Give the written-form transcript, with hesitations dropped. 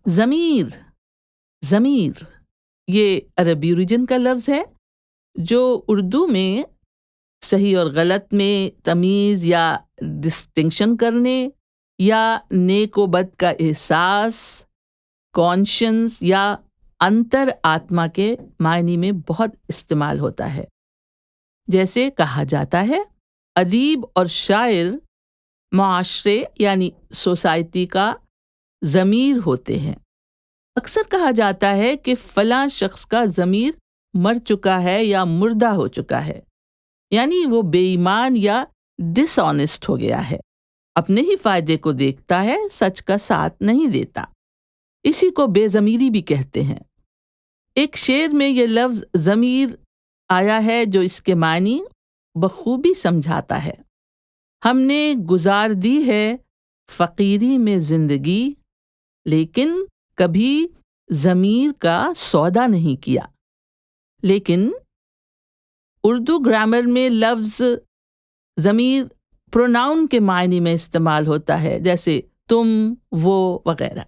ضمیر، ضمیر یہ عربی اوریجن کا لفظ ہے جو اردو میں صحیح اور غلط میں تمیز یا ڈسٹنکشن کرنے یا نیک و بد کا احساس، کانشنس یا انتر آتما کے معنی میں بہت استعمال ہوتا ہے۔ جیسے کہا جاتا ہے ادیب اور شاعر معاشرے یعنی سوسائٹی کا ضمیر ہوتے ہیں۔ اکثر کہا جاتا ہے کہ فلاں شخص کا ضمیر مر چکا ہے یا مردہ ہو چکا ہے، یعنی وہ بے ایمان یا ڈس آنیسٹ ہو گیا ہے، اپنے ہی فائدے کو دیکھتا ہے، سچ کا ساتھ نہیں دیتا۔ اسی کو بے ضمیری بھی کہتے ہیں۔ ایک شعر میں یہ لفظ ضمیر آیا ہے جو اس کے معنی بخوبی سمجھاتا ہے۔ ہم نے گزار دی ہے فقیری میں زندگی، لیکن کبھی ضمیر کا سودا نہیں کیا۔ لیکن اردو گرامر میں لفظ ضمیر پروناؤن کے معنی میں استعمال ہوتا ہے، جیسے تم، وہ وغیرہ۔